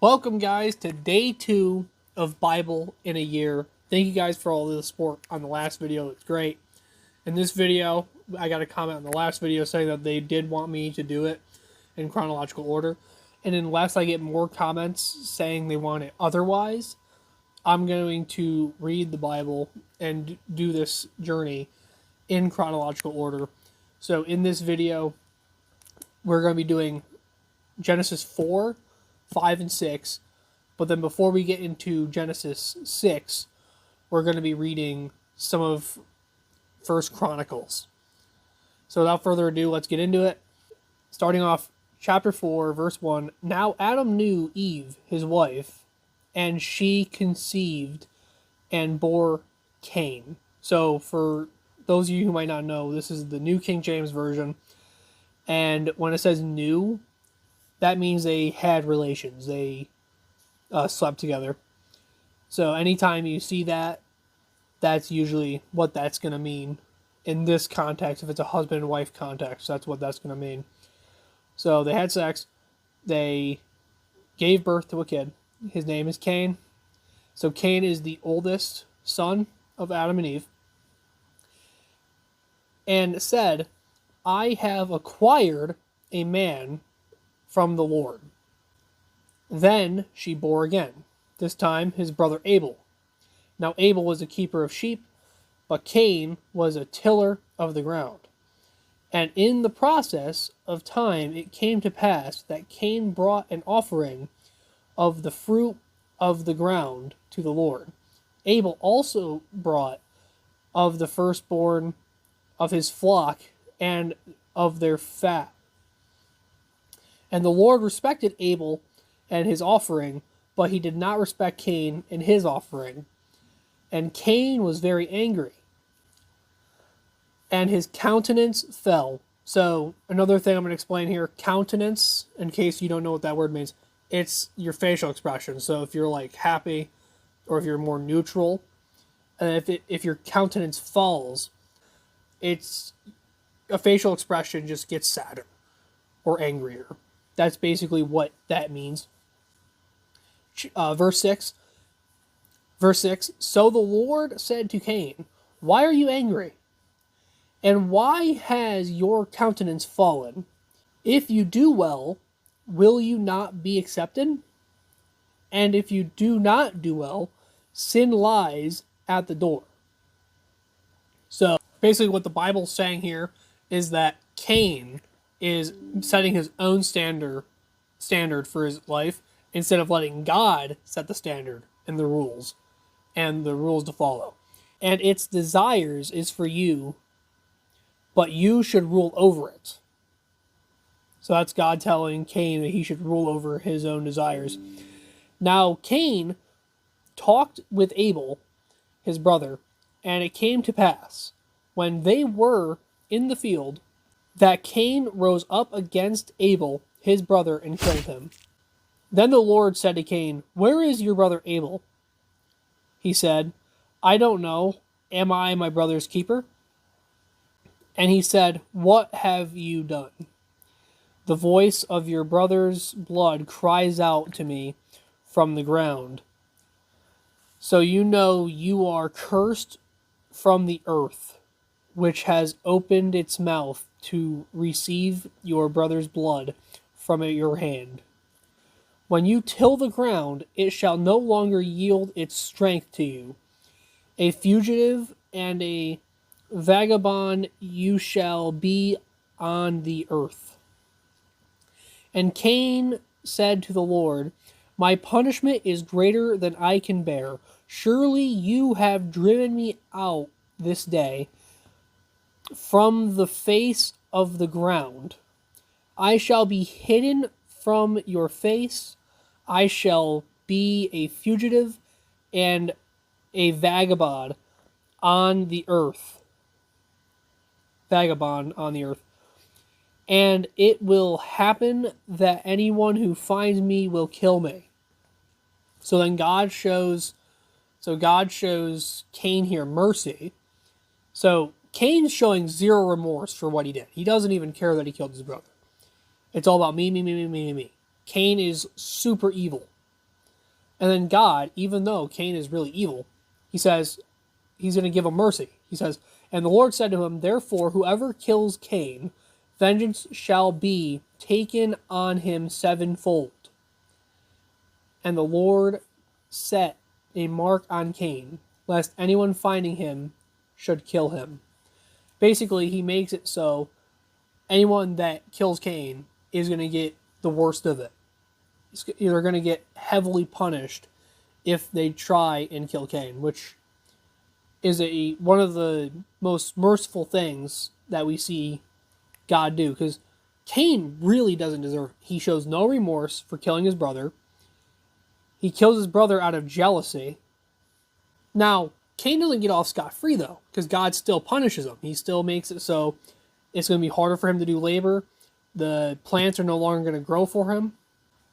Welcome, guys, to day 2 of Bible in a Year. Thank you guys for all the support on the last video. It's great. In this video, I got a comment on the last video saying that they did want me to do it in chronological order. And unless I get more comments saying they want it otherwise, I'm going to read the Bible and do this journey in chronological order. So in this video, we're going to be doing Genesis 4, 5, and 6. But then before we get into Genesis 6, we're going to be reading some of First Chronicles. So without further ado, let's get into it. Starting off, chapter 4, verse 1. Now Adam knew Eve, his wife, and she conceived and bore Cain. So for those of you who might not know, this is the New King James Version. And when it says new, that means they had relations. They slept together. So anytime you see that, that's usually what that's going to mean in this context. If it's a husband and wife context, that's what that's going to mean. So they had sex. They gave birth to a kid. His name is Cain. So Cain is the oldest son of Adam and Eve. And said, I have acquired a man from the Lord. Then she bore again, this time his brother Abel. Now Abel was a keeper of sheep, but Cain was a tiller of the ground. And in the process of time it came to pass that Cain brought an offering of the fruit of the ground to the Lord. Abel also brought of the firstborn of his flock and of their fat. And the Lord respected Abel and his offering, but he did not respect Cain and his offering. And Cain was very angry, and his countenance fell. So another thing I'm going to explain here, countenance, in case you don't know what that word means, it's your facial expression. So if you're like happy, or if you're more neutral, and if your countenance falls, it's a facial expression just gets sadder or angrier. That's basically what that means. Verse 6. So the Lord said to Cain, why are you angry? And why has your countenance fallen? If you do well, will you not be accepted? And if you do not do well, sin lies at the door. So basically what the Bible's saying here is that Cain is setting his own standard for his life instead of letting God set the standard and the rules to follow. And its desires is for you, but you should rule over it. So that's God telling Cain that he should rule over his own desires. Now Cain talked with Abel, his brother, and it came to pass, when they were in the field, that Cain rose up against Abel, his brother, and killed him. Then the Lord said to Cain, where is your brother Abel? He said, I don't know. Am I my brother's keeper? And he said, what have you done? The voice of your brother's blood cries out to me from the ground. So you know you are cursed from the earth, which has opened its mouth to receive your brother's blood from your hand. When you till the ground, it shall no longer yield its strength to you. A fugitive and a vagabond you shall be on the earth. And Cain said to the Lord, my punishment is greater than I can bear. Surely you have driven me out this day from the face of the ground. I shall be hidden from your face. I shall be a fugitive and a vagabond on the earth. Vagabond on the earth. And it will happen that anyone who finds me will kill me. So then God shows Cain here mercy. So Cain's showing zero remorse for what he did. He doesn't even care that he killed his brother. It's all about me. Cain is super evil. And then God, even though Cain is really evil, he says he's going to give him mercy. He says, and the Lord said to him, therefore, whoever kills Cain, vengeance shall be taken on him sevenfold. And the Lord set a mark on Cain, lest anyone finding him should kill him. Basically, he makes it so anyone that kills Cain is going to get the worst of it. They're going to get heavily punished if they try and kill Cain, which is one of the most merciful things that we see God do, because Cain really doesn't deserve it. He shows no remorse for killing his brother. He kills his brother out of jealousy. Now, Cain doesn't get off scot-free, though, because God still punishes him. He still makes it so it's going to be harder for him to do labor. The plants are no longer going to grow for him.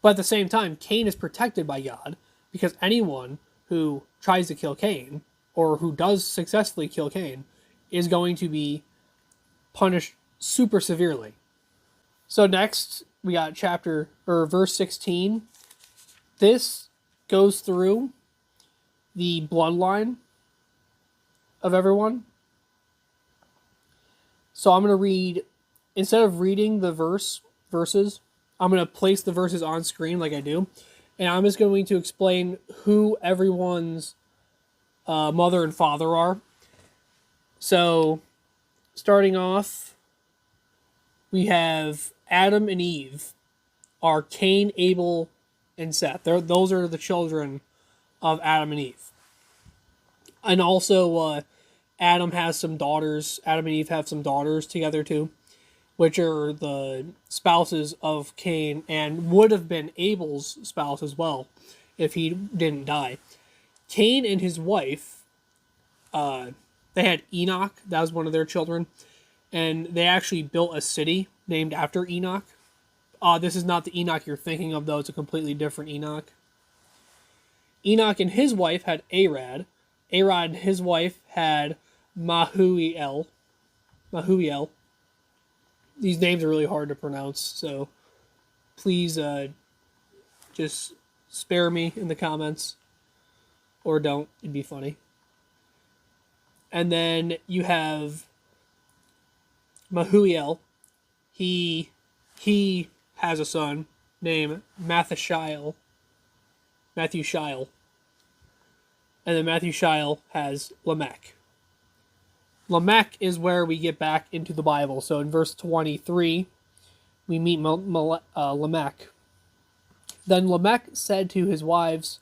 But at the same time, Cain is protected by God, because anyone who tries to kill Cain, or who does successfully kill Cain, is going to be punished super severely. So next, we got verse 16. This goes through the bloodline of everyone. So I'm going to read, instead of reading the verses, I'm going to place the verses on screen like I do. And I'm just going to explain who everyone's mother and father are. So, starting off, we have Adam and Eve are Cain, Abel, and Seth. Those are the children of Adam and Eve. And also, Adam has some daughters. Adam and Eve have some daughters together too, which are the spouses of Cain and would have been Abel's spouse as well if he didn't die. Cain and his wife, they had Enoch. That was one of their children. And they actually built a city named after Enoch. This is not the Enoch you're thinking of, though. It's a completely different Enoch. Enoch and his wife had Arad. Arad and his wife had Mahuiel. These names are really hard to pronounce, so please just spare me in the comments. Or don't. It'd be funny. And then you have Mahuiel. He has a son named Matthew Shile. And then Matthew Shile has Lamech. Lamech is where we get back into the Bible. So in verse 23, we meet Lamech. Then Lamech said to his wives,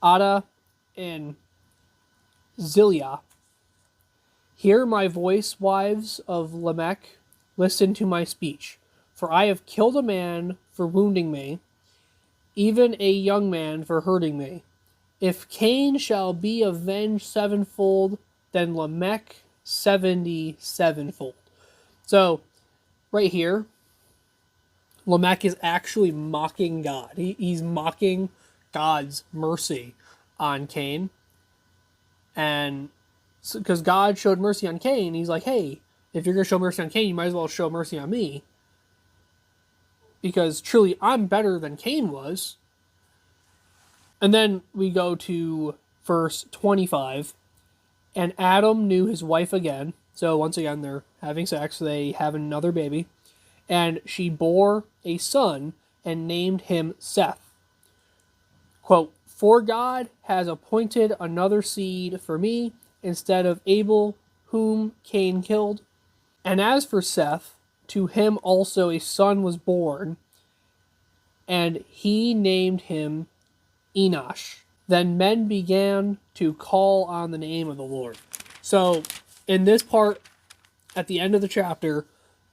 Ada and Zillah, hear my voice, wives of Lamech, listen to my speech. For I have killed a man for wounding me, even a young man for hurting me. If Cain shall be avenged sevenfold, then Lamech 77-fold. So, right here, Lamech is actually mocking God. He's mocking God's mercy on Cain. And because God showed mercy on Cain, he's like, hey, if you're going to show mercy on Cain, you might as well show mercy on me. Because truly, I'm better than Cain was. And then we go to verse 25. And Adam knew his wife again. So once again, they're having sex. They have another baby. And she bore a son and named him Seth. Quote, for God has appointed another seed for me instead of Abel, whom Cain killed. And as for Seth, to him also a son was born, and he named him Enosh. Then men began to call on the name of the Lord. So, in this part, at the end of the chapter,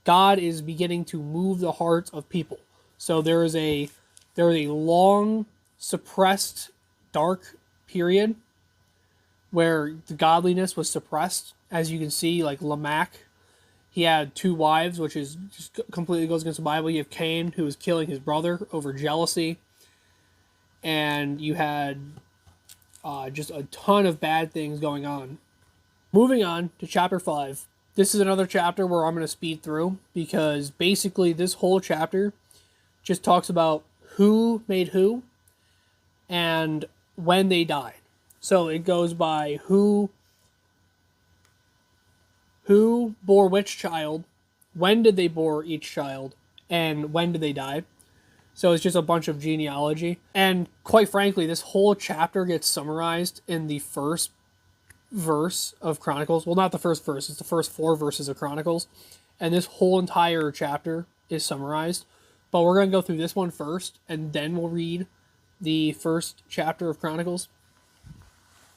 God is beginning to move the hearts of people. So there is a long, suppressed, dark period where the godliness was suppressed. As you can see, like Lamech, he had two wives, which is just completely goes against the Bible. You have Cain, who was killing his brother over jealousy. And you had just a ton of bad things going on. Moving on to chapter 5. This is another chapter where I'm going to speed through, because basically this whole chapter just talks about who made who and when they died. So it goes by who bore which child, when did they bore each child, and when did they die. So it's just a bunch of genealogy. And quite frankly, this whole chapter gets summarized in the first verse of Chronicles. Well, not the first verse, it's the first 4 verses of Chronicles. And this whole entire chapter is summarized. But we're going to go through this one first, and then we'll read the first chapter of Chronicles,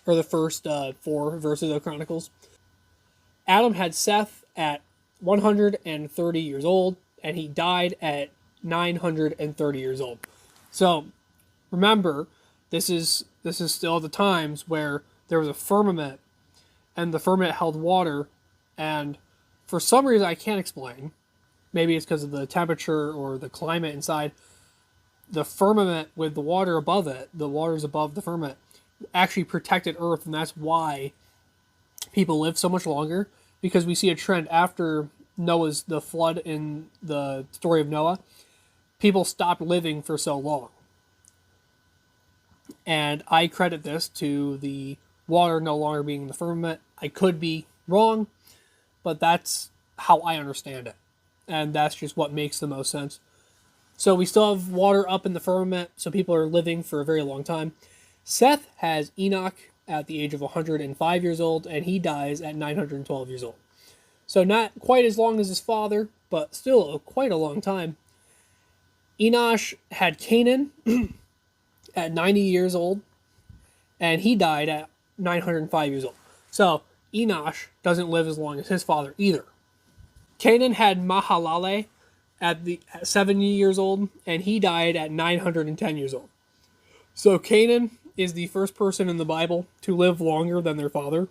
or the first 4 verses of Chronicles. Adam had Seth at 130 years old, and he died at 930 years old. So remember, this is still the times where there was a firmament, and the firmament held water, and for some reason I can't explain, maybe it's because of the temperature or the climate inside, the firmament with the water above it, the waters above the firmament, actually protected Earth, and that's why people live so much longer, because we see a trend after the flood in the story of Noah. People stopped living for so long. And I credit this to the water no longer being in the firmament. I could be wrong, but that's how I understand it. And that's just what makes the most sense. So we still have water up in the firmament, so people are living for a very long time. Seth has Enoch at the age of 105 years old, and he dies at 912 years old. So not quite as long as his father, but still quite a long time. Enosh had Canaan at 90 years old, and he died at 905 years old. So Enosh doesn't live as long as his father either. Canaan had Mahalalel at 70 years old, and he died at 910 years old. So Canaan is the first person in the Bible to live longer than their father.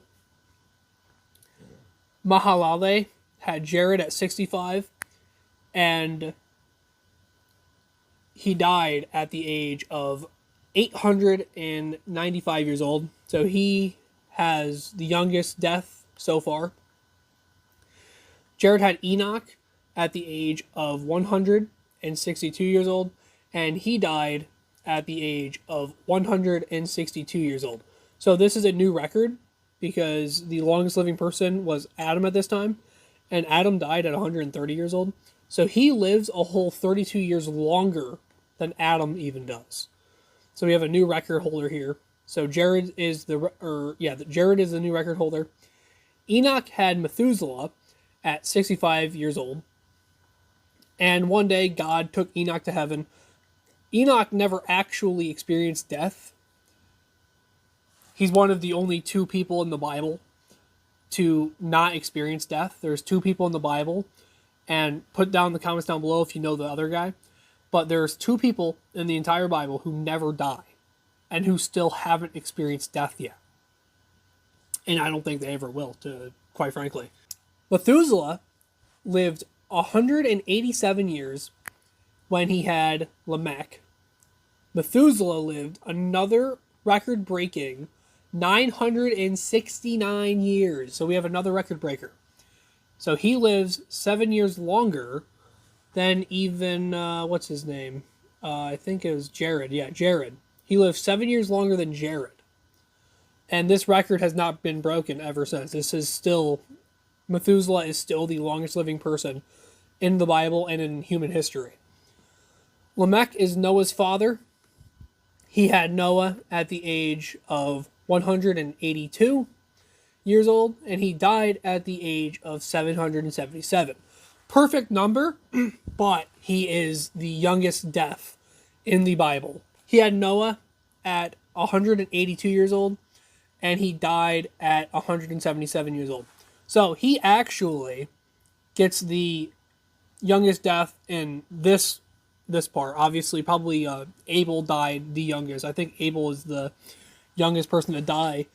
Mahalalel had Jared at 65, and he died at the age of 895 years old. So he has the youngest death so far. Jared had Enoch at the age of 162 years old, and he died at the age of 162 years old. So this is a new record, because the longest living person was Adam at this time, and Adam died at 130 years old. So he lives a whole 32 years longer than Adam even does. So we have a new record holder here. So Jared is the new record holder. Enoch had Methuselah at 65 years old. And one day God took Enoch to heaven. Enoch never actually experienced death. He's one of the only 2 people in the Bible to not experience death. There's 2 people in the Bible, and put down in the comments down below if you know the other guy. But there's 2 people in the entire Bible who never die, and who still haven't experienced death yet. And I don't think they ever will, quite frankly. Methuselah lived 187 years when he had Lamech. Methuselah lived another record-breaking 969 years. So we have another record breaker. So he lives 7 years longer than even, what's his name? I think it was Jared. Yeah, Jared. He lived 7 years longer than Jared. And this record has not been broken ever since. Methuselah is still the longest living person in the Bible and in human history. Lamech is Noah's father. He had Noah at the age of 182 years old, and he died at the age of 777. Perfect number, but he is the youngest death in the Bible. He had Noah at 182 years old, and he died at 177 years old. So he actually gets the youngest death in this part. Obviously, probably Abel died the youngest. I think Abel is the youngest person to die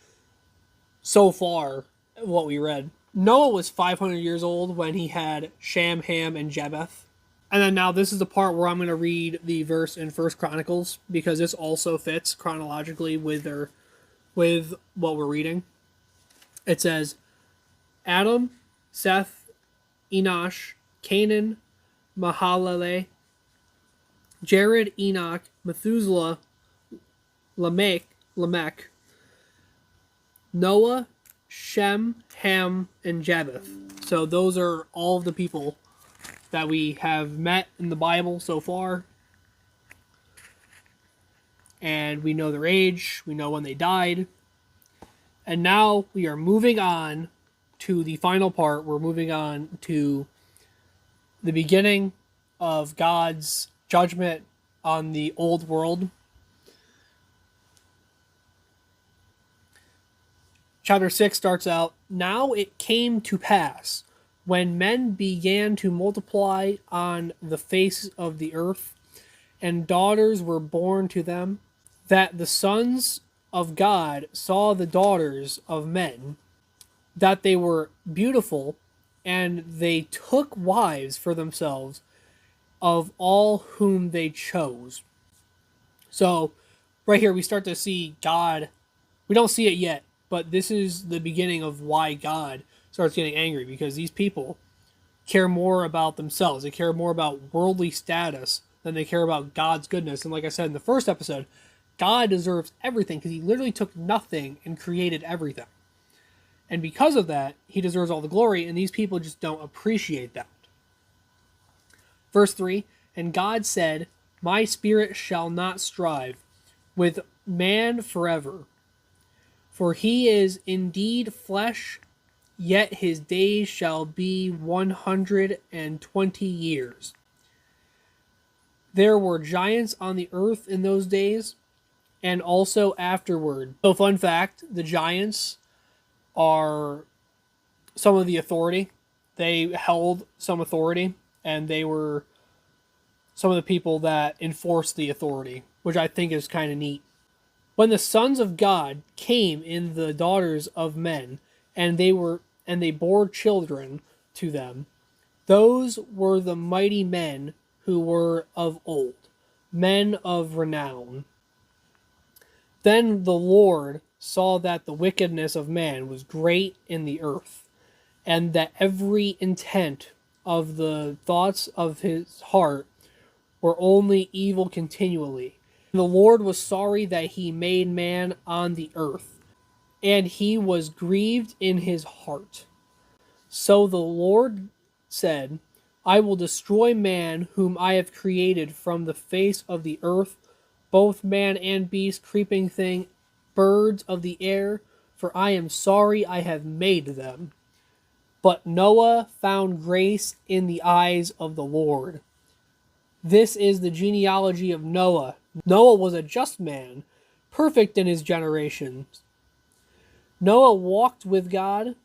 so far, what we read. Noah was 500 years old when he had Shem, Ham, and Japheth. And then now this is the part where I'm going to read the verse in First Chronicles, because this also fits chronologically with what we're reading. It says, Adam, Seth, Enosh, Canaan, Mahalalel, Jared, Enoch, Methuselah, Lamech, Noah, Shem, Ham, and Japheth. So those are all of the people that we have met in the Bible so far. And we know their age, we know when they died. And now we are moving on to the final part. We're moving on to the beginning of God's judgment on the old world. Chapter 6 starts out, "Now it came to pass, when men began to multiply on the face of the earth, and daughters were born to them, that the sons of God saw the daughters of men, that they were beautiful, and they took wives for themselves of all whom they chose." So, right here we start to see God. We don't see it yet, but this is the beginning of why God starts getting angry, because these people care more about themselves. They care more about worldly status than they care about God's goodness. And like I said in the first episode, God deserves everything because he literally took nothing and created everything. And because of that, he deserves all the glory, and these people just don't appreciate that. Verse 3, "And God said, My spirit shall not strive with man forever, for he is indeed flesh, yet his days shall be 120 years. There were giants on the earth in those days, and also afterward." So, fun fact, the giants are some of the authority. They held some authority, and they were some of the people that enforced the authority, which I think is kind of neat. "When the sons of God came in the daughters of men, and they bore children to them, those were the mighty men who were of old, men of renown. Then the Lord saw that the wickedness of man was great in the earth, and that every intent of the thoughts of his heart were only evil continually. The Lord was sorry that he made man on the earth, and he was grieved in his heart. So the Lord said, I will destroy man whom I have created from the face of the earth, both man and beast, creeping thing, birds of the air, for I am sorry I have made them. But Noah found grace in the eyes of the Lord." This is the genealogy of Noah. Noah was a just man, perfect in his generations. Noah walked with God,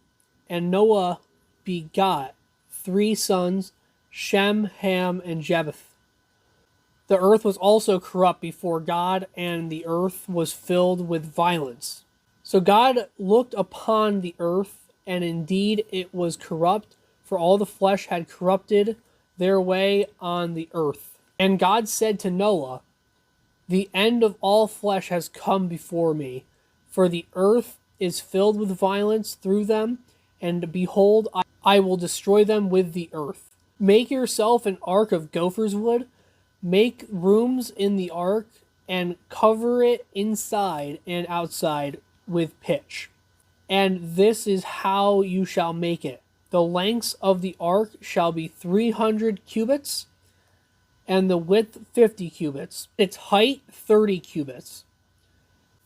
and Noah begot 3 sons, Shem, Ham, and Japheth. The earth was also corrupt before God, and the earth was filled with violence. So God looked upon the earth, and indeed it was corrupt, for all the flesh had corrupted their way on the earth. And God said to Noah, The end of all flesh has come before me, for the earth is filled with violence through them, and behold, I will destroy them with the earth. Make yourself an ark of gopher's wood, make rooms in the ark, and cover it inside and outside with pitch. And this is how you shall make it. The lengths of the ark shall be 300 cubits, and the width 50 cubits. Its height 30 cubits.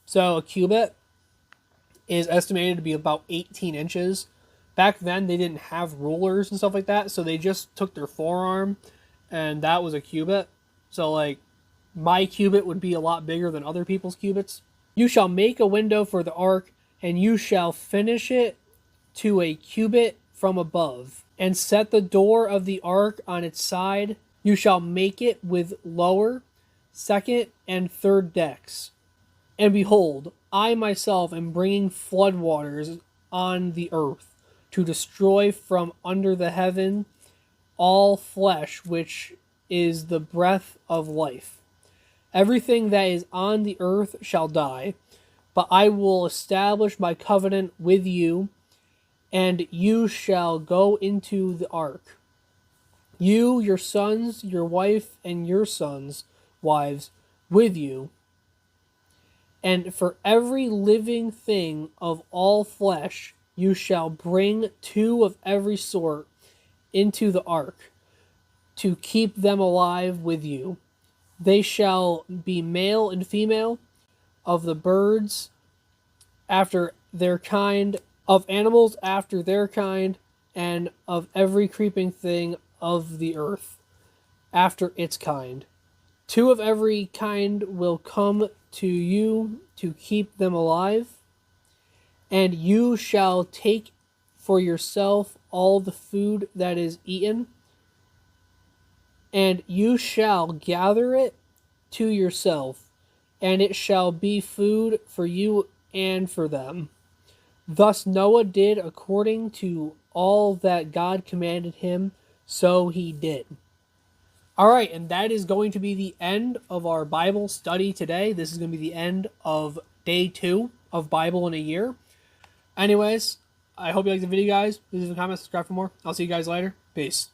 So a cubit is estimated to be about 18 inches. Back then, they didn't have rulers and stuff like that, so they just took their forearm, and that was a cubit. So, like, my cubit would be a lot bigger than other people's cubits. You shall make a window for the ark, and you shall finish it to a cubit from above, and set the door of the ark on its side. You shall make it with lower, second, and third decks. And behold, I myself am bringing floodwaters on the earth, to destroy from under the heaven all flesh, which is the breath of life. Everything that is on the earth shall die, but I will establish my covenant with you, and you shall go into the ark. You, your sons, your wife, and your sons' wives with you, And for every living thing of all flesh, you shall bring 2 of every sort into the ark, to keep them alive with you. They shall be male and female, of the birds after their kind, of animals after their kind, and of every creeping thing of the earth after its kind. 2 of every kind will come to you to keep them alive, and you shall take for yourself all the food that is eaten, and you shall gather it to yourself, and it shall be food for you and for them. Thus Noah did according to all that God commanded him, so he did. All right, and that is going to be the end of our Bible study today. This is going to be the end of day 2 of Bible in a Year. Anyways, I hope you liked the video, guys. Please leave a comment, subscribe for more. I'll see you guys later. Peace.